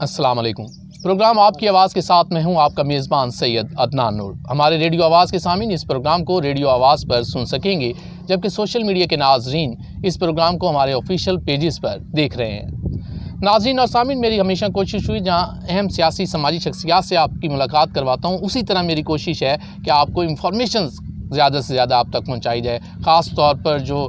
अस्सलाम वालेकुम। प्रोग्राम आपकी आवाज़ के साथ मैं हूं आपका मेज़बान सैयद अदनान नूर। हमारे रेडियो आवाज़ के सामीन इस प्रोग्राम को रेडियो आवाज़ पर सुन सकेंगे, जबकि सोशल मीडिया के नाज़रीन इस प्रोग्राम को हमारे ऑफिशियल पेजेस पर देख रहे हैं। नाज़रीन और सामीन, मेरी हमेशा कोशिश हुई जहां अहम सियासी समाजी शख्सियात से आपकी मुलाकात करवाता हूं, उसी तरह मेरी कोशिश है कि आपको इंफॉर्मेशन ज़्यादा से ज़्यादा आप तक पहुंचाई जाए, ख़ास तौर पर जो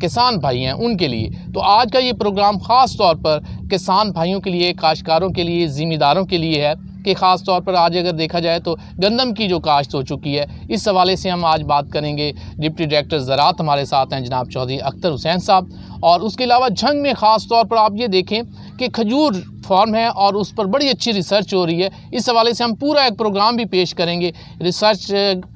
किसान भाई हैं उनके लिए। तो आज का ये प्रोग्राम ख़ास तौर पर किसान भाइयों के लिए, काश्तकारों के लिए, ज़मींदारों के लिए है कि ख़ास तौर पर आज अगर देखा जाए तो गंदम की जो काश्त हो चुकी है, इस हवाले से हम आज बात करेंगे। डिप्टी डायरेक्टर ज़राअत हमारे साथ हैं जनाब चौधरी अख्तर हुसैन साहब। और उसके अलावा झंग में ख़ास तौर पर आप ये देखें कि खजूर फार्म है और उस पर बड़ी अच्छी रिसर्च हो रही है। इस हवाले से हम पूरा एक प्रोग्राम भी पेश करेंगे। रिसर्च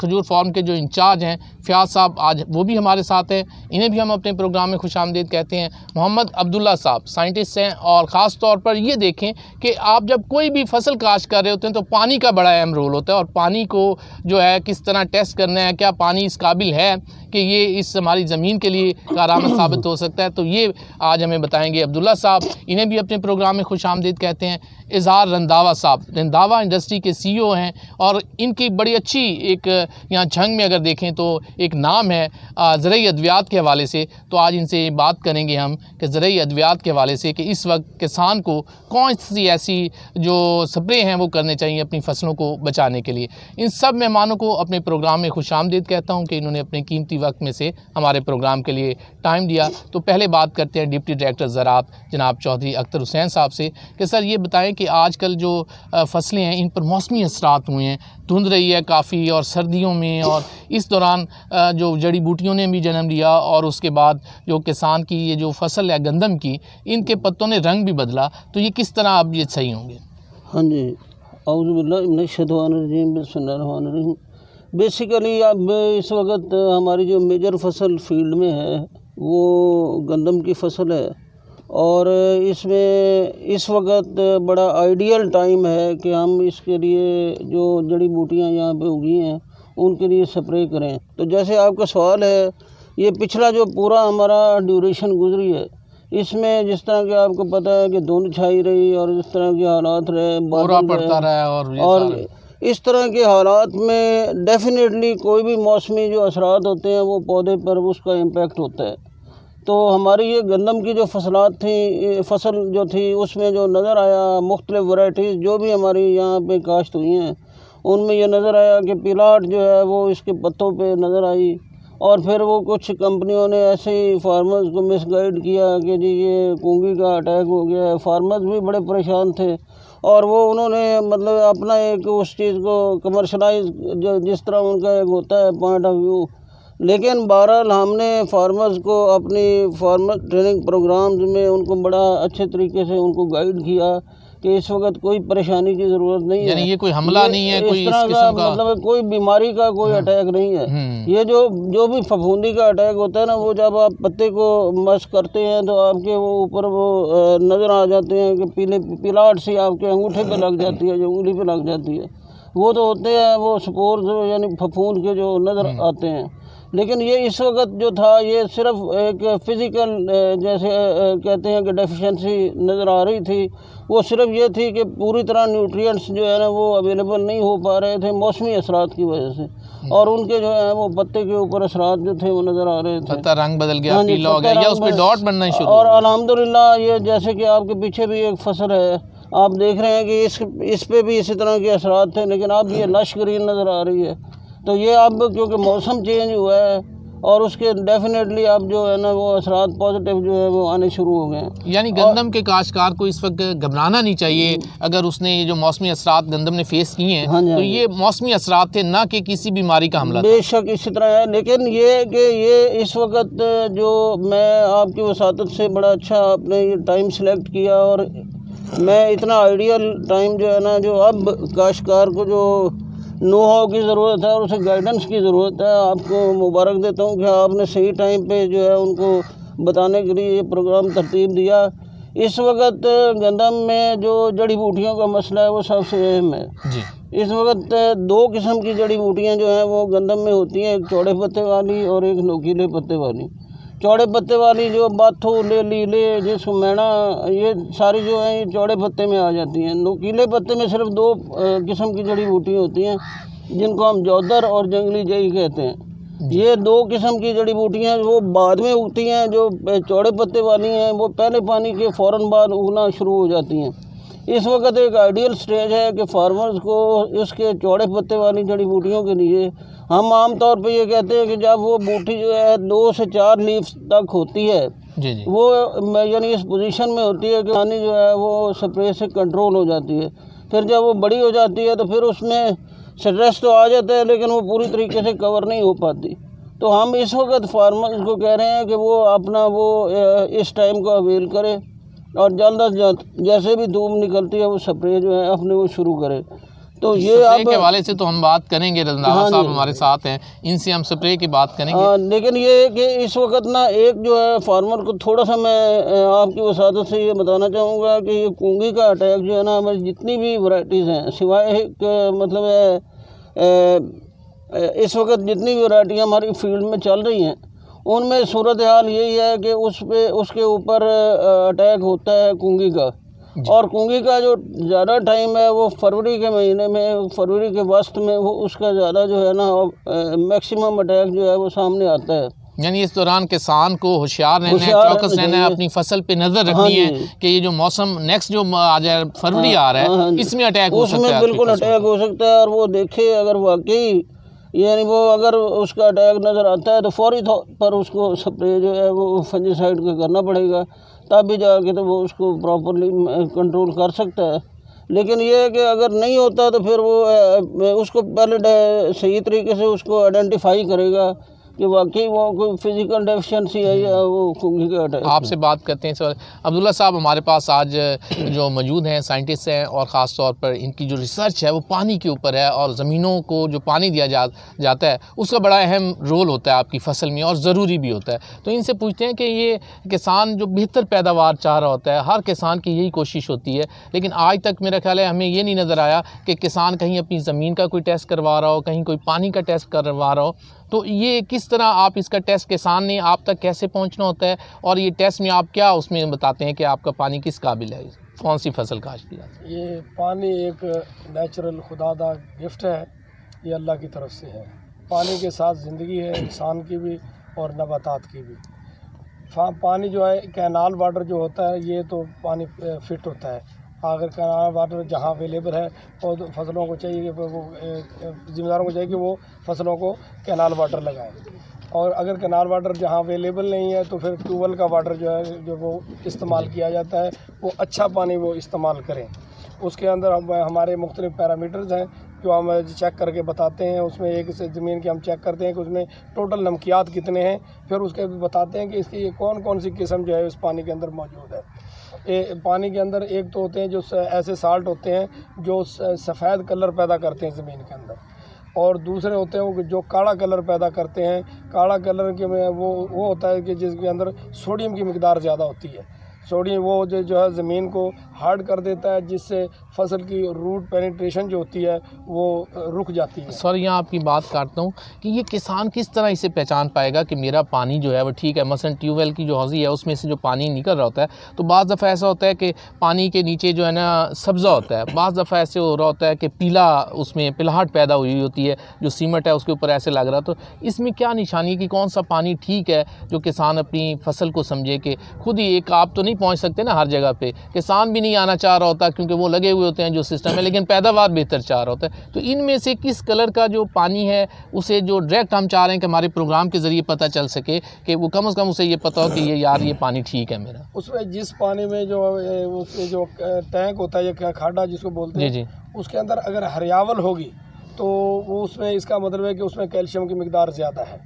खजूर फार्म के जो इंचार्ज हैं फ़याज़ साहब, आज वो भी हमारे साथ हैं, इन्हें भी हम अपने प्रोग्राम में खुशामदीद कहते हैं। मोहम्मद अब्दुल्ला साहब साइंटिस्ट हैं। और ख़ास तौर पर ये देखें कि आप जब कोई भी फसल काश्त कर रहे होते हैं तो पानी का बड़ा अहम रोल होता है, और पानी को जो है किस तरह टेस्ट करना है, क्या पानी इस काबिल है कि ये इस हमारी ज़मीन के लिए कारआमद साबित हो सकता है, तो ये आज हमें बताएंगे अब्दुल्ला साहब। इन्हें भी अपने प्रोग्राम में खुशामदीद कहते हैं। इजहार रंधावा साहब रंधावा इंडस्ट्री के CEO हैं, और इनकी बड़ी अच्छी एक यहाँ झंग में अगर देखें तो एक नाम है ज़रई अद्वियात के हवाले से। तो आज इनसे बात करेंगे हम कि ज़रई अद्वियात के हवाले से कि इस वक्त किसान को कौन सी ऐसी जो स्प्रे हैं वो करने चाहिए अपनी फसलों को बचाने के लिए। इन सब मेहमानों को अपने प्रोग्राम में खुशामदीद कहता हूँ कि इन्होंने अपने कीमती वक्त में से हमारे प्रोग्राम के लिए टाइम दिया। तो पहले बात करते हैं डिप्टी डायरेक्टर ज़राअत जनाब चौधरी अख्तर हुसैन साहब से कि सर ये बताएं कि आजकल जो फसलें हैं इन पर मौसमी असरात हुए हैं, धुंध रही है काफ़ी और सर्दियों में, और इस दौरान जो जड़ी बूटियों ने भी जन्म लिया, और उसके बाद जो किसान की ये जो फसल है गंदम की, इनके पत्तों ने रंग भी बदला। तो ये किस तरह अब ये सही होंगे? हाँ जी, बिस्मिल्लाहिर्रहमानिर्रहीम। बेसिकली अब इस वक्त हमारी जो मेजर फसल फील्ड में है वो गंदम की फसल है, और इसमें इस वक्त बड़ा आइडियल टाइम है कि हम इसके लिए जो जड़ी बूटियां यहाँ पे उगी हैं उनके लिए स्प्रे करें। तो जैसे आपका सवाल है, ये पिछला जो पूरा हमारा ड्यूरेशन गुजरी है, इसमें जिस तरह के आपको पता है कि धुंध छाई रही और इस तरह के हालात रहे, बादल पड़ता रहा, और इस तरह के हालात में डेफिनेटली कोई भी मौसमी जो असरात होते हैं वो पौधे पर उसका इम्पेक्ट होता है। तो हमारी ये गंदम की जो फसल जो थी उसमें जो नज़र आया, मुख्तलिफ वैराइटीज़ जो भी हमारी यहाँ पे काश्त हुई हैं उनमें ये नज़र आया कि पिलाट जो है वो इसके पत्तों पे नज़र आई, और फिर वो कुछ कंपनियों ने ऐसे ही फार्मर्स को मिसगाइड किया कि जी ये कुंगी का अटैक हो गया है। फार्मर्स भी बड़े परेशान थे, और वो उन्होंने मतलब अपना एक उस चीज़ को कमर्शलाइज जो जिस तरह उनका एक होता है पॉइंट ऑफ व्यू। लेकिन बहरहाल हमने फार्मर्स को अपनी फार्मर ट्रेनिंग प्रोग्राम्स में उनको बड़ा अच्छे तरीके से उनको गाइड किया कि इस वक्त कोई परेशानी की ज़रूरत नहीं है, यानी ये कोई हमला नहीं है, कोई इस तरह का मतलब कोई बीमारी का कोई अटैक नहीं है। ये जो भी फफूंदी का अटैक होता है ना, वो जब आप पत्ते को मस करते हैं तो आपके वो ऊपर वो नज़र आ जाते हैं कि पीले पिलाट सी आपके अंगूठे पे लग जाती है, जो उंगली पे लग जाती है, वो तो होते हैं वो स्पोर्स यानी फफूंद के जो नज़र आते हैं। लेकिन ये इस वक्त जो था ये सिर्फ एक फ़िज़िकल जैसे कहते हैं कि डेफिशिएंसी नज़र आ रही थी। वो सिर्फ ये थी कि पूरी तरह न्यूट्रिएंट्स जो है ना वो अवेलेबल नहीं हो पा रहे थे मौसमी असरात की वजह से, और उनके जो है वो पत्ते के ऊपर असरात जो थे वो नज़र आ रहे थे। पत्ता रंग बदल गया, पीला हो गया, या उस पे डॉट बनना शुरू। और अल्हम्दुलिल्लाह ये जैसे कि आपके पीछे भी एक फसल है, आप देख रहे हैं कि इस पे भी इसी तरह के असरात थे, लेकिन अब ये लश ग्रीन नज़र आ रही है। तो ये अब क्योंकि मौसम चेंज हुआ है और उसके डेफिनेटली अब जो है ना वो असरात पॉजिटिव जो है वो आने शुरू हो गए हैं। यानी गंदम के काश्तकार को इस वक्त घबराना नहीं चाहिए अगर उसने ये जो मौसमी असरात गंदम ने फेस किए हैं। तो ये मौसमी असरात थे, ना कि किसी बीमारी का हमला। बेशक इसी तरह है, लेकिन ये कि ये इस वक्त जो मैं आपकी वसातत से बड़ा अच्छा आपने ये टाइम सेलेक्ट किया, और मैं इतना आइडियल टाइम जो है ना, जो अब काश्तकार को जो नो हाउ की ज़रूरत है और उसे गाइडेंस की ज़रूरत है, आपको मुबारक देता हूँ कि आपने सही टाइम पे जो है उनको बताने के लिए ये प्रोग्राम तरतीब दिया। इस वक्त गंदम में जो जड़ी बूटियों का मसला है वो सबसे अहम है जी। इस वक्त दो किस्म की जड़ी बूटियाँ जो हैं वो गंदम में होती हैं, एक चौड़े पत्ते वाली और एक नोकीले पत्ते वाली। चौड़े पत्ते वाली जो बाथू, ले लीले, जिसको मैना, ये सारी जो है ये चौड़े पत्ते में आ जाती हैं। नुकीले पत्ते में सिर्फ 2 किस्म की जड़ी बूटी होती हैं, जिनको हम जौदर और जंगली जई कहते हैं। ये 2 किस्म की जड़ी बूटियाँ वो बाद में उगती हैं। जो चौड़े पत्ते वाली हैं वो पहले पानी के फ़ौरन बाद उगना शुरू हो जाती हैं। इस वक्त एक आइडियल स्टेज है कि फार्मर्स को इसके चौड़े पत्ते वाली जड़ी बूटियों के लिए हम आम तौर पे ये कहते हैं कि जब वो बूटी जो है 2 से 4 लीव्स तक होती है, जी जी, वो यानी इस पोजीशन में होती है कि पानी जो है वो स्प्रे से कंट्रोल हो जाती है। फिर जब वो बड़ी हो जाती है तो फिर उसमें स्ट्रेस तो आ जाता है, लेकिन वो पूरी तरीके से कवर नहीं हो पाती। तो हम इस वक्त फार्मर्स को कह रहे हैं कि वो अपना वो इस टाइम को अवेल करे और जल्द अज जल्द जैसे भी धूप निकलती है वो स्प्रे जो है अपने वो शुरू करे। तो ये स्प्रे अब के हवाले से तो हम बात करेंगे, रंधावा हाँ साहब जी। हमारे साथ हैं, इनसे हम स्प्रे की बात करेंगे। लेकिन ये है कि इस वक्त ना एक जो है फार्मर को थोड़ा सा मैं आपकी वसादत से ये बताना चाहूँगा कि ये कूंगी का अटैक जो है ना, हमारी जितनी भी वैरायटीज़ हैं सिवाय एक मतलब इस वक्त जितनी भी वैरायटियाँ हमारी फील्ड में चल रही हैं उनमें सूरत हाल यही है कि उसके ऊपर अटैक होता है कूंगी का। और कूंगी का जो ज़्यादा टाइम है वो फरवरी के महीने में, फरवरी के वस्त में वो उसका ज़्यादा जो है ना मैक्सिमम अटैक जो है वो सामने आता है। यानी इस दौरान किसान को होशियार रहना है, चौकस रहना है, अपनी फसल पे नजर रखनी है कि ये जो मौसम नेक्स्ट जो आ जाए फरवरी आ रहा है इसमें अटैक हो सकता है, उसमें बिल्कुल अटैक हो सकता है। और वो देखे अगर वाकई यानी वो अगर उसका अटैक नज़र आता है तो फौरी तौर पर उसको स्प्रे जो है वो फंजीसाइड का करना पड़ेगा, तब भी जाके तो वो उसको प्रॉपरली कंट्रोल कर सकता है। लेकिन ये है कि अगर नहीं होता तो फिर वो उसको पहले सही तरीके से उसको आइडेंटिफाई करेगा कि वाकई वो कोई फिजिकल डेफिशिएंसी है या वो कूंगी का अटैक। आपसे बात करते हैं सर अब्दुल्ला साहब, हमारे पास आज जो मौजूद हैं साइंटिस्ट हैं और ख़ास तौर पर इनकी जो रिसर्च है वो पानी के ऊपर है और ज़मीनों को जो पानी दिया जाता है उसका बड़ा अहम रोल होता है आपकी फसल में और ज़रूरी भी होता है। तो इनसे पूछते हैं कि ये किसान जो बेहतर पैदावार चाह रहा होता है, हर किसान की यही कोशिश होती है, लेकिन आज तक मेरा ख्याल है हमें ये नहीं नज़र आया कि किसान कहीं अपनी ज़मीन का कोई टेस्ट करवा रहा हो, कहीं कोई पानी का टेस्ट करवा रहा हो। तो ये किस तरह आप इसका टेस्ट किसान ने आप तक कैसे पहुंचना होता है और ये टेस्ट में आप क्या उसमें बताते हैं कि आपका पानी किस काबिल है, कौन सी फसल काश्त की जाती है? ये पानी एक नेचुरल खुदादा गिफ्ट है, ये अल्लाह की तरफ से है। पानी के साथ ज़िंदगी है इंसान की भी और नबातात की भी। पानी जो है कैनाल वाटर जो होता है ये तो पानी फिट होता है। अगर कैनाल वाटर जहाँ अवेलेबल है और तो फसलों को चाहिए कि वो ज़िम्मेदारों को चाहिए कि वो फसलों को कैनाल वाटर लगाएं। और अगर कैनाल वाटर जहाँ अवेलेबल नहीं है तो फिर ट्यूबवेल का वाटर जो है जो वो इस्तेमाल किया जाता है, वो अच्छा पानी वो इस्तेमाल करें। उसके अंदर हमारे मुख्तलिफ पैरामीटर्स हैं जो हम चेक करके बताते हैं। उसमें एक से ज़मीन के हम चेक करते हैं कि उसमें टोटल नमकियात कितने हैं, फिर उसके बताते हैं कि इसकी कौन कौन सी किस्म जो है उस पानी के अंदर मौजूद है। पानी के अंदर एक तो होते हैं जो ऐसे साल्ट होते हैं जो सफ़ेद कलर पैदा करते हैं ज़मीन के अंदर, और दूसरे होते हैं वो जो काला कलर पैदा करते हैं। काला कलर के में वो होता है कि जिसके अंदर सोडियम की मिकदार ज़्यादा होती है। सोडियम वो जो है ज़मीन को हार्ड कर देता है, जिससे फसल की रूट पेनिट्रेशन जो होती है वो रुक जाती है। सॉरी यहाँ आपकी बात काटता हूँ कि ये किसान किस तरह इसे पहचान पाएगा कि मेरा पानी जो है वो ठीक है। मसलन ट्यूबवेल की जो हौज़ी है उसमें से जो पानी निकल रहा होता है तो बाज़ दफ़ा ऐसा होता है कि पानी के नीचे जो है ना सब्ज़ा होता है, बाज़ दफ़ा ऐसे हो रहा होता है कि पीला उसमें पिलाहट पैदा हुई होती है, जो सीमेंट है उसके ऊपर ऐसे लग रहा। तो इसमें क्या निशानी है कि कौन सा पानी ठीक है जो किसान अपनी फसल को समझे कि खुद ही एक आप तो नहीं पहुँच सकते ना हर जगह पे, किसान भी नहीं आना चाह रहा होता क्योंकि वो लगे हुए होते हैं जो सिस्टम है, लेकिन पैदावार बेहतर चाह रहा होता है। तो इनमें से किस कलर का जो पानी है उसे जो डायरेक्ट हम चाह रहे हैं कि हमारे प्रोग्राम के ज़रिए पता चल सके कि वो कम से कम उसे ये पता हो कि ये यार ये पानी ठीक है मेरा। उसमें जिस पानी में जो उसके जो टैंक होता है या खाड़ा जिसको बोलते हैं, जी उसके अंदर अगर हरियावल होगी तो वो उसमें इसका मतलब है कि उसमें कैल्शियम की मिकदार ज़्यादा है।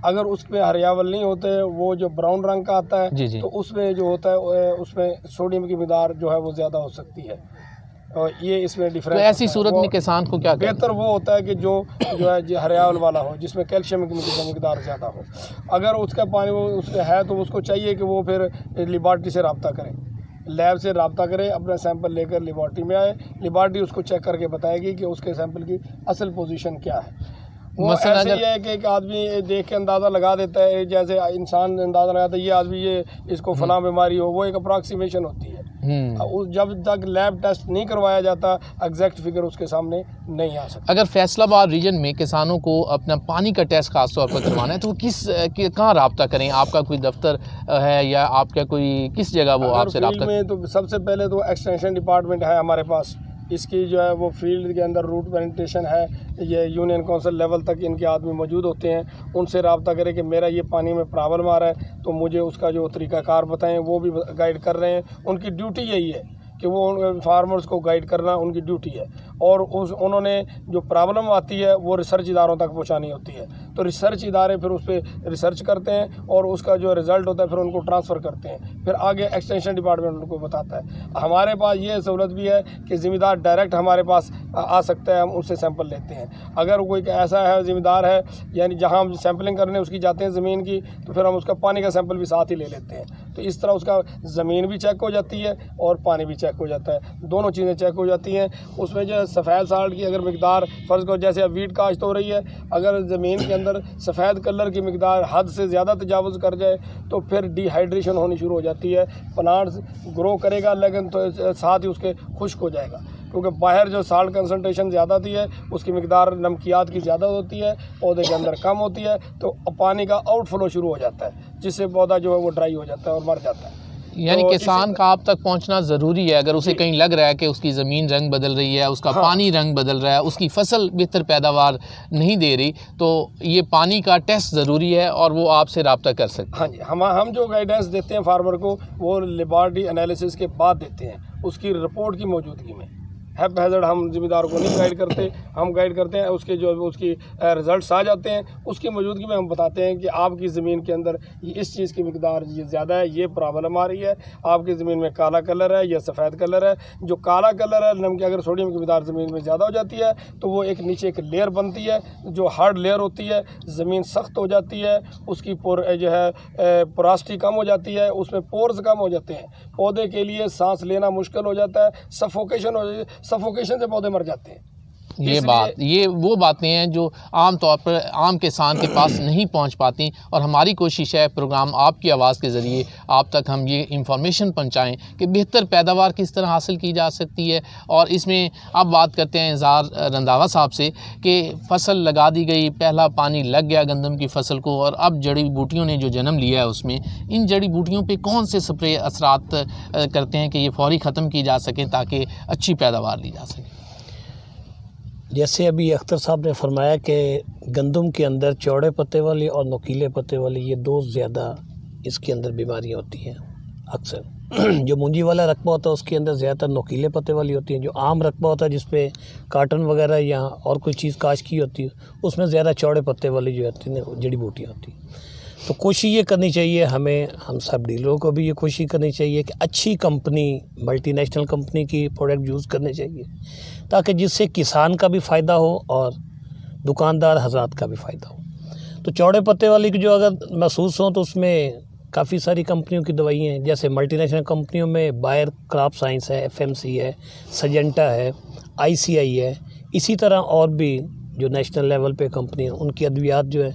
अगर उसमें हरियावल नहीं होते वो जो ब्राउन रंग का आता है जी। तो उसमें जो होता है उसमें सोडियम की मिकदार जो है वो ज़्यादा हो सकती है। और ये इसमें डिफरेंस। तो ऐसी सूरत में किसान को क्या बेहतर वो होता है कि जो है जो हरियावल वाला हो, जिसमें कैल्शियम की मिकदार ज़्यादा हो। अगर उसका पानी वो उसमें है तो उसको चाहिए कि वो फिर लेबॉर्ट्री से रब्ता करें, लैब से रब्ता करें, अपना सैंपल लेकर लेबॉर्ट्री में आए। लेबॉर्ट्री उसको चेक करके बताएगी कि उसके सैंपल की असल पोजीशन क्या है। वो मसलन ऐसे ही अगर है कि एक आदमी देख के अंदाज़ा लगा देता है, जैसे इंसान अंदाज़ा लगाता है ये आदमी ये इसको फलां बीमारी हो, वो एक अप्रॉक्सीमेशन होती है। जब तक लैब टेस्ट नहीं करवाया जाता एग्जैक्ट फिगर उसके सामने नहीं आ सकता। अगर फैसलाबाद रीजन में किसानों को अपना पानी का टेस्ट खास तौर पर करवाना है तो वो कहाँ रब्ता करें? आपका कोई दफ्तर है या आपका कोई किस जगह वो आपसे रब्ता में? तो सबसे पहले तो एक्सटेंशन डिपार्टमेंट है हमारे पास, इसकी जो है वो फील्ड के अंदर रूट पेनिट्रेशन है, ये यूनियन काउंसिल लेवल तक इनके आदमी मौजूद होते हैं, उनसे रब्ता करें कि मेरा ये पानी में प्रॉब्लम आ रहा है तो मुझे उसका जो तरीक़ाकार बताएं, वो भी गाइड कर रहे हैं। उनकी ड्यूटी यही है कि वो फार्मर्स को गाइड करना उनकी ड्यूटी है, और उन्होंने जो प्रॉब्लम आती है वो रिसर्च इदारों तक पहुंचानी होती है, तो रिसर्च इदारे फिर उस पर रिसर्च करते हैं और उसका जो रिज़ल्ट होता है फिर उनको ट्रांसफ़र करते हैं, फिर आगे एक्सटेंशन डिपार्टमेंट उनको बताता है। हमारे पास ये सहूलत भी है कि ज़िम्मेदार डायरेक्ट हमारे पास आ सकता है, हम उससे सैंपल लेते हैं। अगर कोई ऐसा है ज़िम्मेदार है यानी जहाँ हम सैंपलिंग करने उसकी जाते हैं ज़मीन की, तो फिर हम उसका पानी का सैंपल भी साथ ही ले लेते हैं, तो इस तरह उसका ज़मीन भी चेक हो जाती है और पानी भी चेक हो जाता है, दोनों चीज़ें चेक हो जाती हैं। उसमें जो सफ़ेद साल्ट की अगर मिकदार फ़र्ज़ को जैसे अब वीट काश्त हो रही है, अगर ज़मीन के अंदर सफ़ेद कलर की मिकदार हद से ज़्यादा तजावुज़ कर जाए तो फिर डिहाइड्रेशन होनी शुरू हो जाती है, प्लांट्स ग्रो करेगा लेकिन तो साथ ही उसके खुश्क हो जाएगा, क्योंकि बाहर जो साल्ट कंसनट्रेशन ज़्यादा होती है उसकी मिकदार नमकियात की ज़्यादा होती है, पौधे के अंदर कम होती है, तो पानी का आउटफ्लो शुरू हो जाता है जिससे पौधा जो है वो ड्राई हो जाता है और मर जाता है। यानी तो किसान का आप तक पहुंचना ज़रूरी है। अगर उसे कहीं लग रहा है कि उसकी ज़मीन रंग बदल रही है, उसका पानी रंग बदल रहा है, उसकी फसल बेहतर पैदावार नहीं दे रही, तो ये पानी का टेस्ट ज़रूरी है और वो आपसे रब्ता कर सकते हैं। हाँ जी, हम जो गाइडेंस देते हैं फार्मर को वो लेबॉरेटरी एनालिसिस के बाद देते हैं, उसकी रिपोर्ट की मौजूदगी में। हैप हैज़र्ड हम ज़िम्मेदार को नहीं गाइड करते, हम गाइड करते हैं उसके जो उसकी रिज़ल्ट्स आ जाते हैं, उसकी मौजूदगी में हम बताते हैं कि आपकी ज़मीन के अंदर इस चीज़ की मिकदार ये ज़्यादा है, ये प्रॉब्लम आ रही है, आपकी ज़मीन में काला कलर है या सफ़ेद कलर है। जो काला कलर है नमक अगर सोडियम की मिकदार ज़मीन में ज़्यादा हो जाती है तो वो एक नीचे एक लेयर बनती है जो हार्ड लेयर होती है, ज़मीन सख्त हो जाती है, उसकी जो है पोरासिटी कम हो जाती है, उसमें पोर्स कम हो जाते हैं, पौधे के लिए सांस लेना मुश्किल हो जाता है, सफोकेशन से पौधे मर जाते हैं। ये वो बातें हैं जो आम तौर पर आम किसान के पास नहीं पहुंच पाती, और हमारी कोशिश है प्रोग्राम आपकी आवाज़ के ज़रिए आप तक हम ये इंफॉर्मेशन पहुंचाएं कि बेहतर पैदावार किस तरह हासिल की जा सकती है। और इसमें अब बात करते हैं इज़हार रंधावा साहब से कि फ़सल लगा दी गई, पहला पानी लग गया गंदम की फ़सल को, और अब जड़ी बूटियों ने जो जन्म लिया है उसमें इन जड़ी बूटियों पर कौन से स्प्रे असरात करते हैं कि ये फौरी ख़त्म की जा सकें ताकि अच्छी पैदावार ली जा सके? जैसे अभी अख्तर साहब ने फरमाया कि गंदम के अंदर चौड़े पत्ते वाली और नुकीले पत्ते वाली ये दो ज़्यादा इसके अंदर बीमारियां होती हैं अक्सर। जो मूंजी वाला रकबा होता है उसके अंदर ज़्यादातर नुकीले पत्ते वाली होती हैं। जो आम रकबा होता है जिसपे काटन वगैरह या और कोई चीज़ काश की होती है उसमें ज़्यादा चौड़े पत्ते वाली जो होती हैं जड़ी बूटियाँ होती हैं। तो कोशिश ये करनी चाहिए हमें, हम सब डीलरों को भी ये कोशिश करनी चाहिए कि अच्छी कंपनी, मल्टीनेशनल कंपनी की प्रोडक्ट यूज़ करने चाहिए ताकि जिससे किसान का भी फ़ायदा हो और दुकानदार हजरात का भी फ़ायदा हो। तो चौड़े पत्ते वाली की जो अगर महसूस हो तो उसमें काफ़ी सारी कंपनियों की दवाइयाँ हैं, जैसे मल्टीनेशनल कंपनियों में बायर क्रॉप साइंस है, FMC है, सजेंटा है, ICI है, इसी तरह और भी जो नेशनल लेवल पे कंपनी है उनकी अद्वियात जो है।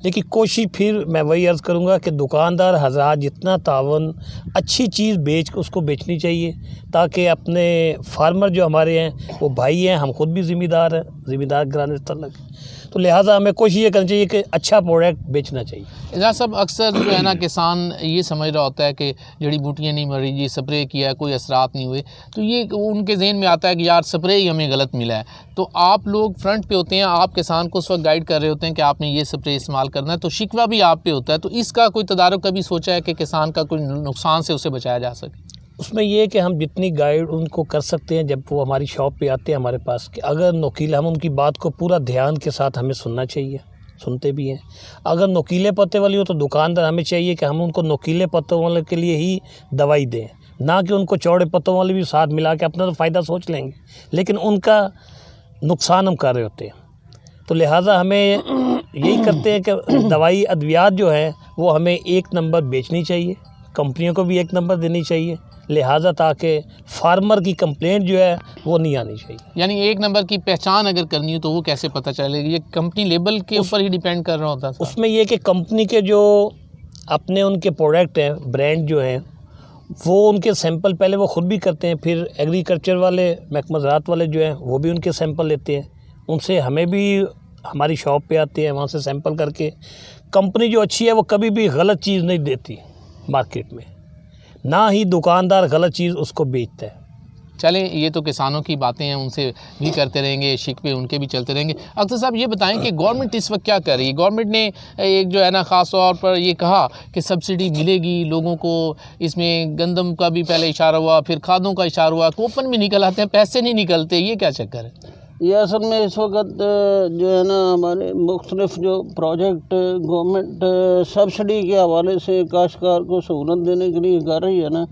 लेकिन कोशिश फिर मैं वही अर्ज़ करूँगा कि दुकानदार हज़रात जितना तावन अच्छी चीज़ उसको बेचनी चाहिए ताकि अपने फार्मर जो हमारे हैं वो भाई हैं, हम खुद भी ज़िम्मेदार हैं, ज़िम्मेदार गिराने तक। तो लिहाजा हमें कोशिश ये करनी चाहिए कि अच्छा प्रोडक्ट बेचना चाहिए। इज़हार साहब, अक्सर जो है ना किसान ये समझ रहा होता है कि जड़ी बूटियाँ नहीं मरी, ये स्प्रे किया, कोई असरात नहीं हुए, तो ये उनके जहन में आता है कि यार स्प्रे ही हमें गलत मिला है। तो आप लोग फ्रंट पे होते हैं, आप किसान को उस वक्त गाइड कर रहे होते हैं कि आपने ये स्प्रे इस्तेमाल करना है, तो शिकवा भी आप पे होता है। तो इसका कोई तदारुक कभी सोचा है कि किसान का कोई नुकसान से उसे बचाया जा सके? उसमें ये है कि हम जितनी गाइड उनको कर सकते हैं जब वो हमारी शॉप पे आते हैं हमारे पास, कि अगर नुकीले, हम उनकी बात को पूरा ध्यान के साथ हमें सुनना चाहिए, सुनते भी हैं। अगर नुकीले पत्ते वाली हो तो दुकानदार हमें चाहिए कि हम उनको नुकीले पत्तों वाले के लिए ही दवाई दें, ना कि उनको चौड़े पत्तों वाले भी साथ मिला के अपना तो फ़ायदा सोच लेंगे लेकिन उनका नुकसान हम कर रहे होते हैं। तो लिहाजा हमें यही करते हैं कि दवाई अद्वियात जो है वो हमें 1 नंबर बेचनी चाहिए, कंपनियों को भी 1 नंबर देनी चाहिए, लिहाजा ताकि फार्मर की कंप्लेंट जो है वो नहीं आनी चाहिए। यानी एक नंबर की पहचान अगर करनी हो तो वो कैसे पता चलेगी? ये कंपनी लेबल के ऊपर ही डिपेंड कर रहा होता है। उसमें ये कि कंपनी के जो अपने उनके प्रोडक्ट हैं, ब्रांड जो हैं, वो उनके सैंपल पहले वो ख़ुद भी करते हैं, फिर एग्रीकल्चर वाले, महकमा ज़राअत वाले जो हैं वो भी उनके सैंपल लेते हैं, उनसे हमें भी हमारी शॉप पे आते हैं, वहाँ से सैंपल करके। कंपनी जो अच्छी है वो कभी भी गलत चीज़ नहीं देती मार्केट में, ना ही दुकानदार गलत चीज़ उसको बेचता है। चलें, ये तो किसानों की बातें हैं, उनसे भी करते रहेंगे, शिकवे उनके भी चलते रहेंगे। अख्तर साहब ये बताएं कि गवर्नमेंट इस वक्त क्या कर रही है? गवर्नमेंट ने एक जो है ना ख़ास तौर पर ये कहा कि सब्सिडी मिलेगी लोगों को, इसमें गंदम का भी पहले इशारा हुआ, फिर खादों का इशारा हुआ, कूपन भी निकल आते हैं, पैसे नहीं निकलते, ये क्या चक्कर है? ये असल में इस वक्त जो है ना हमारे मुख्तलिफ जो प्रोजेक्ट गवर्नमेंट सब्सिडी के हवाले से काश्तकार को सहूलत देने के लिए कर रही है ना,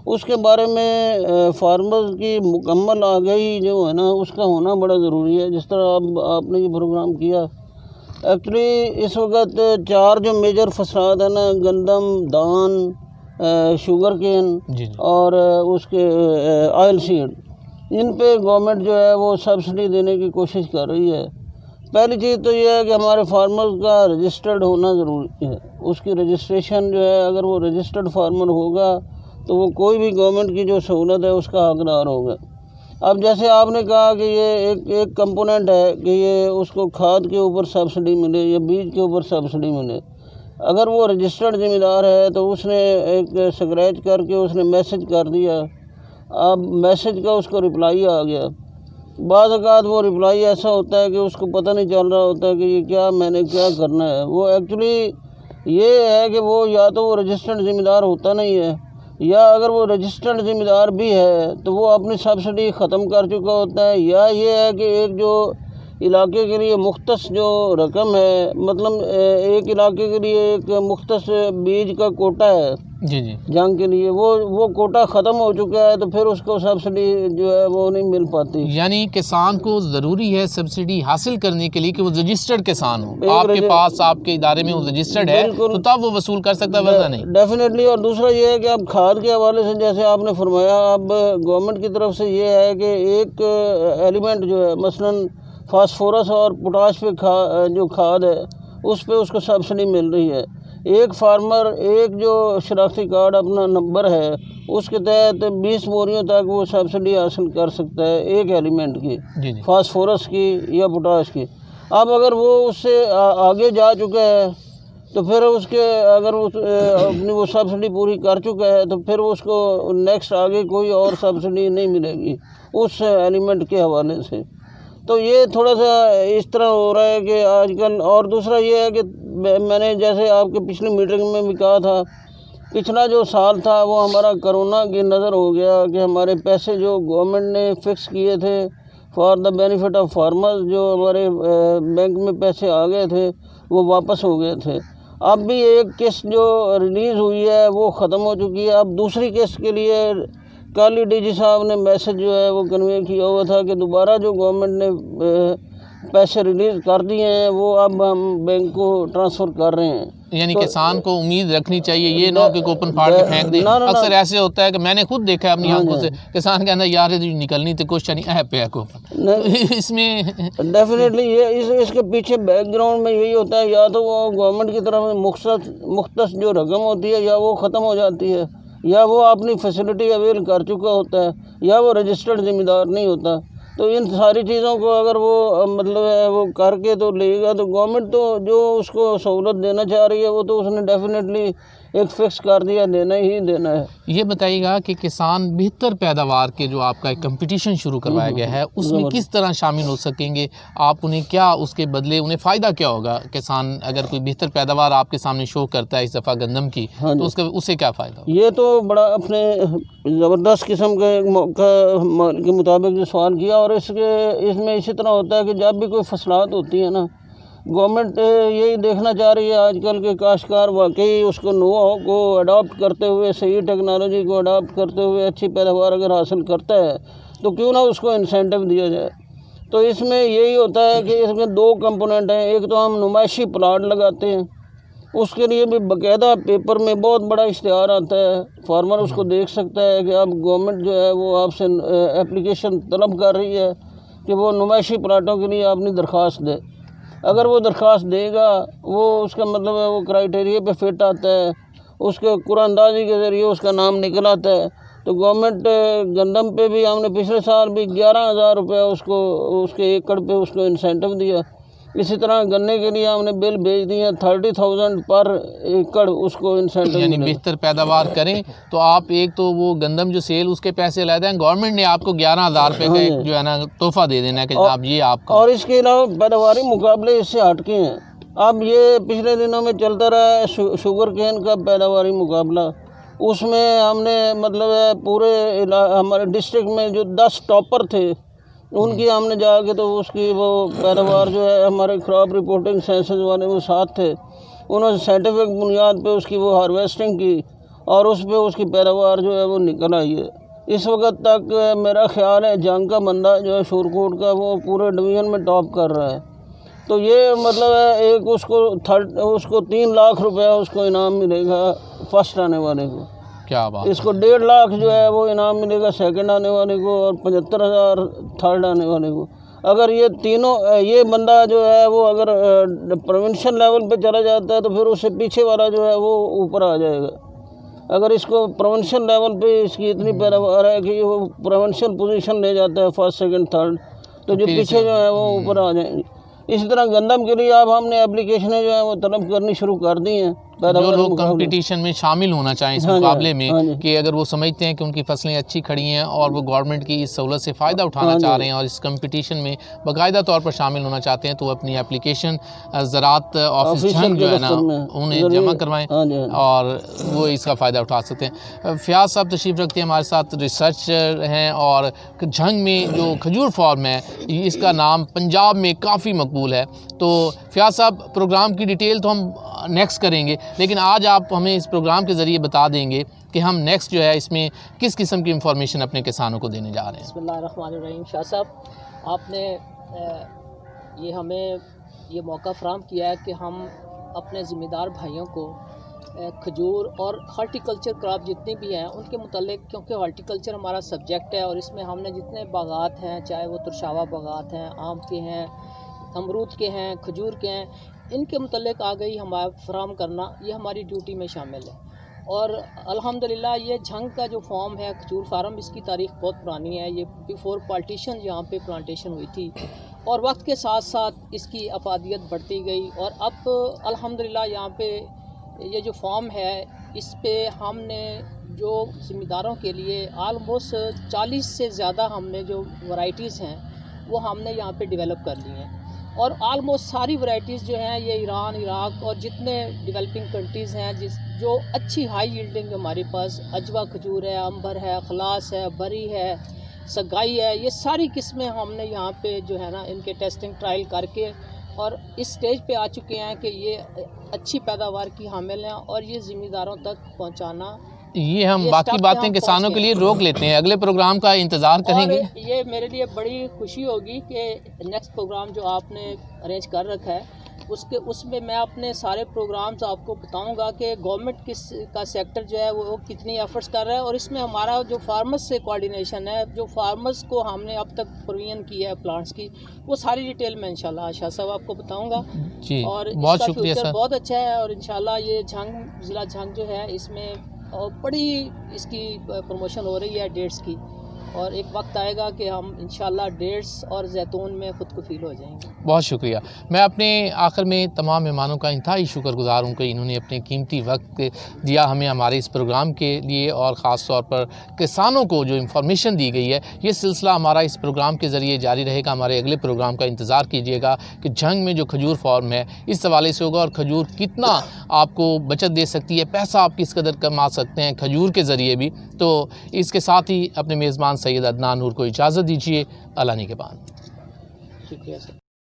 उसके बारे में फार्मर्स की मुकम्मल आगाही जो है ना उसका होना बड़ा ज़रूरी है। जिस तरह अब आपने ये प्रोग्राम किया, एक्चुअली इस वक्त 4 जो मेजर फसलात है ना, गंदम, धान, शुगर केन और उसके ऑयल सीड, इन पे गवर्नमेंट जो है वो सब्सिडी देने की कोशिश कर रही है। पहली चीज़ तो ये है कि हमारे फार्मर्स का रजिस्टर्ड होना ज़रूरी है। उसकी रजिस्ट्रेशन जो है, अगर वो रजिस्टर्ड फार्मर होगा तो वो कोई भी गवर्नमेंट की जो सहूलत है उसका हकदार होगा। अब जैसे आपने कहा कि ये एक कंपोनेंट है कि ये उसको खाद के ऊपर सब्सिडी मिले या बीज के ऊपर सब्सिडी मिले। अगर वो रजिस्टर्ड ज़मींदार है तो उसने एक स्क्रैच करके उसने मैसेज कर दिया, अब मैसेज का उसको रिप्लाई आ गया। बाज़ औक़ात वो रिप्लाई ऐसा होता है कि उसको पता नहीं चल रहा होता कि ये क्या, मैंने क्या करना है। वो एक्चुअली ये है कि वो या तो वो रजिस्टर्ड ज़मींदार होता नहीं है, या अगर वो रजिस्टर्ड ज़मींदार भी है तो वो अपनी सब्सिडी ख़त्म कर चुका होता है, या ये है कि एक जो इलाके के लिए मुख्तस जो रकम है, मतलब एक इलाके के लिए एक मुख्तस बीज का कोटा है जी जंग के लिए, वो कोटा ख़त्म हो चुका है तो फिर उसको सब्सिडी जो है वो नहीं मिल पाती। यानी किसान को ज़रूरी है सब्सिडी हासिल करने के लिए कि वो रजिस्टर्ड किसान हो, आपके पास आपके इदारे में वो रजिस्टर्ड है तो तब वो वसूल कर सकता है, वरना नहीं। डेफिनेटली। और दूसरा ये है कि अब खाद के हवाले से जैसे आपने फरमाया, अब गवर्नमेंट की तरफ से ये है कि एक एलिमेंट जो है मसलन फास्फोरस और पोटाश पे जो खाद है उस पे उसको सब्सिडी मिल रही है। एक फार्मर एक जो शनाख्ती कार्ड अपना नंबर है उसके तहत 20 बोरियों तक वो सब्सिडी हासिल कर सकता है एक एलिमेंट की, फास्फोरस की या पोटाश की। अब अगर वो उससे आगे जा चुका है तो फिर उसके अगर उस अपनी वो सब्सिडी पूरी कर चुका है तो फिर उसको नेक्स्ट आगे कोई और सब्सिडी नहीं मिलेगी उस एलिमेंट के हवाले से। तो ये थोड़ा सा इस तरह हो रहा है कि आजकल। और दूसरा ये है कि मैंने जैसे आपके पिछली मीटिंग में भी कहा था, पिछला जो साल था वो हमारा कोरोना की नज़र हो गया कि हमारे पैसे जो गवर्नमेंट ने फ़िक्स किए थे for the benefit of farmers, जो हमारे बैंक में पैसे आ गए थे वो वापस हो गए थे। अब भी एक किस्त जो रिलीज़ हुई है वो ख़त्म हो चुकी है। अब दूसरी किस्त के लिए कल ही डीजी साहब ने मैसेज जो है वो कन्वे किया हुआ था कि दोबारा जो गवर्नमेंट ने पैसे रिलीज़ कर दिए हैं वो अब हम बैंक को ट्रांसफ़र कर रहे हैं। यानी किसान को उम्मीद रखनी चाहिए, ये ना कि कूपन फाड़ के फेंक दे। अक्सर ऐसे होता है कि मैंने खुद देखा है अपनी आंखों से, किसान के अंदर यार निकलनी तो कुछ नहीं ऐप पे कूपन। इसमें डेफिनेटली ये इसके पीछे बैकग्राउंड में यही होता है, या तो वो गवर्नमेंट की तरफ मुख्तस जो रकम होती है या वो ख़त्म हो जाती है, या वो अपनी फैसिलिटी अवेल कर चुका होता है, या वो रजिस्टर्ड ज़मींदार नहीं होता। तो इन सारी चीज़ों को अगर वो मतलब है वो करके तो लेगा तो गवर्नमेंट तो जो उसको सहूलत देना चाह रही है वो तो उसने डेफिनेटली एक फिक्स कर दिया, देना ही देना है। ये बताइएगा कि किसान बेहतर पैदावार के जो आपका एक कंपटीशन शुरू करवाया गया है उसमें किस तरह शामिल हो सकेंगे आप? उन्हें क्या उसके बदले उन्हें फ़ायदा क्या होगा? किसान अगर कोई बेहतर पैदावार आपके सामने शो करता है इस दफ़ा गंदम की, तो उससे क्या फ़ायदा? ये तो बड़ा अपने ज़बरदस्त किस्म के मौका के मुताबिक जो सवाल किया। और इसमें इसी तरह होता है कि जब भी कोई फसलात होती है ना, गवर्नमेंट यही देखना चाह रही है आजकल के काश्तकार वाकई उसको नो-हाउ को अडॉप्ट करते हुए, सही टेक्नोलॉजी को अडॉप्ट करते हुए अच्छी पैदावार अगर हासिल करता है तो क्यों ना उसको इंसेंटिव दिया जाए। तो इसमें यही होता है कि इसमें 2 कंपोनेंट हैं। एक तो हम नुमाइशी प्लाट लगाते हैं उसके लिए भी बाकायदा पेपर में बहुत बड़ा इश्तिहार आता है, फार्मर उसको देख सकता है कि अब गवर्नमेंट जो है वो आपसे एप्लीकेशन तलब कर रही है कि वो नुमाइशी प्लाटों के लिए अपनी दरख्वास्त दे। अगर वो दरख्वास्त देगा, वो उसका मतलब है वो क्राइटेरिया पे फिट आता है, उसके कुरानंदाजी के ज़रिए उसका नाम निकल आता है। तो गवर्नमेंट गंदम पे भी हमने पिछले साल भी 11,000 रुपया उसको उसके एकड़ पे उसको इंसेंटिव दिया। इसी तरह गन्ने के लिए हमने बिल भेज दिए 30,000 पर एकड़ उसको इंसेंटिव यानी मिलेगा। बेहतर पैदावार करें तो आप एक तो वो गंदम जो सेल उसके पैसे अलग हैं, गवर्नमेंट ने आपको 11,000 रुपये का एक जो है ना तोहफा दे देना है कि जनाब ये आपका। और इसके अलावा पैदावारी मुकाबले इससे हटके हैं। अब ये पिछले दिनों में चलता रहा है शुगर केन का पैदावारी मुकाबला, उसमें हमने मतलब है पूरे हमारे डिस्ट्रिक्ट में जो 10 टॉपर थे उनकी हमने जाके तो उसकी वो पैदावार जो है हमारे क्रॉप रिपोर्टिंग साइंसेज वाले वो साथ थे, उन्होंने साइंटिफिक बुनियाद पे उसकी वो हार्वेस्टिंग की और उस पे उसकी पैदावार जो है वो निकल आई है। इस वक्त तक मेरा ख्याल है जंग का बंदा जो है शूरकोट का वो पूरे डिवीज़न में टॉप कर रहा है। तो ये मतलब है एक उसको 3 लाख रुपया उसको इनाम मिलेगा फर्स्ट आने वाले को। क्या बात। इसको 1.5 लाख जो है वो इनाम मिलेगा सेकंड आने वाले को और 75,000 थर्ड आने वाले को। अगर ये तीनों ये बंदा जो है वो अगर प्रोविंशियल लेवल पे चला जाता है तो फिर उससे पीछे वाला जो है वो ऊपर आ जाएगा। अगर इसको प्रोविंशियल लेवल पे इसकी इतनी पैदावार है कि वो प्रोविंशियल पोजीशन ले जाता है फर्स्ट सेकंड थर्ड, तो जो पीछे जो है वो ऊपर आ जाएंगे। इसी तरह गंदम के लिए अब हमने एप्लीकेशनें जो है वो तलब करनी शुरू कर दी हैं। जो लोग कंपटीशन में शामिल होना चाहें इस मुकाबले में कि अगर वो समझते हैं कि उनकी फसलें अच्छी खड़ी हैं और वो गवर्नमेंट की इस सहूलत से फ़ायदा उठाना चाह रहे हैं और इस कंपटीशन में बाकायदा तौर पर शामिल होना चाहते हैं, तो वो अपनी एप्लीकेशन ज़राअत ऑफिस झंग जो है ना उन्हें जमा करवाएं और वो इसका फ़ायदा उठा सकते हैं। फ़याज़ साहब तशरीफ़ रखते हैं हमारे साथ, रिसर्चर हैं और झंग में जो खजूर फार्म है इसका नाम पंजाब में काफ़ी मकबूल है। तो फ़याज़ साहब प्रोग्राम की डिटेल तो हम नेक्स्ट करेंगे, लेकिन आज आप हमें इस प्रोग्राम के ज़रिए बता देंगे कि हम नेक्स्ट जो है इसमें किस किस्म की इंफॉर्मेशन अपने किसानों को देने जा रहे हैं। बिस्मिल्लाहिर्रहमानिर्रहीम। शाह साहब, आपने ये हमें ये मौका फ़राहम किया है कि हम अपने ज़िम्मेदार भाइयों को खजूर और हार्टिकल्चर क्रॉप जितनी भी हैं उनके मुतालिक, क्योंकि हार्टिकल्चर हमारा सब्जेक्ट है और इसमें हमने जितने बागात हैं, चाहे वो तुरशावा बागात हैं, आम के हैं, अमरूद के हैं, खजूर के हैं, इनके मुतल्लिक़ आ गई हमारा फ़राहम करना, ये हमारी ड्यूटी में शामिल है। और अल्हम्दुलिल्लाह ये झंग का जो फॉर्म है खजूर फार्म, इसकी तारीख़ बहुत पुरानी है। ये बिफ़ोर पार्टीशन यहाँ पे प्लांटेशन हुई थी और वक्त के साथ साथ इसकी अफादियत बढ़ती गई और अब अल्हम्दुलिल्लाह यहाँ पे ये जो फॉर्म है इस पे हमने जो ज़िम्मेदारों के लिए आलमोस्ट 40 से ज़्यादा हमने जो वैराइटीज़ हैं वो हमने यहाँ पे डेवलप कर ली हैं और आलमोस्ट सारी वैराइटीज़ जो हैं ये ईरान, इराक़ और जितने डेवलपिंग कंट्रीज़ हैं जो अच्छी हाई यील्डिंग हमारे पास अजवा खजूर है, अंबर है, खलास है, बरी है, सगाई है, ये सारी किस्में हमने यहाँ पे जो है ना इनके टेस्टिंग ट्रायल करके और इस स्टेज पे आ चुके हैं कि ये अच्छी पैदावार की हामिल हैं और ये ज़िम्मेदारों तक पहुँचाना, ये हम बाकी बातें किसानों के लिए रोक लेते हैं, अगले प्रोग्राम का इंतज़ार करेंगे। ये मेरे लिए बड़ी खुशी होगी कि नेक्स्ट प्रोग्राम जो आपने अरेंज कर रखा है उसमें मैं अपने सारे प्रोग्राम्स आपको बताऊंगा कि गवर्नमेंट का सेक्टर जो है वो कितनी एफर्ट्स कर रहा है और इसमें हमारा जो फार्मर्स से कोऑर्डिनेशन है, जो फार्मर्स को हमने अब तक प्रोविजन किया है प्लांट्स की, वो सारी डिटेल में इंशाल्लाह शाह साहब आपको बताऊंगा जी। और बहुत शुक्रिया सर, बहुत अच्छा है और इंशाल्लाह ये झंग ज़िला झंग जो है इसमें बड़ी इसकी प्रमोशन हो रही है डेट्स की और एक वक्त आएगा कि हम इंशाल्लाह डेट्स और जैतून में ख़ुद को फील हो जाएंगे। बहुत शुक्रिया। मैं अपने आखिर में तमाम मेहमानों का इंतहाई शुक्रगुज़ार हूँ कि इन्होंने अपने कीमती वक्त दिया हमें हमारे इस प्रोग्राम के लिए और ख़ास तौर पर किसानों को जो इंफॉर्मेशन दी गई है। ये सिलसिला हमारा इस प्रोग्राम के ज़रिए जारी रहेगा। हमारे अगले प्रोग्राम का इंतज़ार कीजिएगा कि झंग में जो खजूर फार्म है इस हवाले से होगा और खजूर कितना आपको बचत दे सकती है, पैसा आप किस कदर कमा सकते हैं खजूर के ज़रिए भी। तो इसके साथ ही अपने मेज़बान सैयद अदनान नूर को इजाज़त दीजिए। अल्लाह निगहबान। शुक्रिया सर।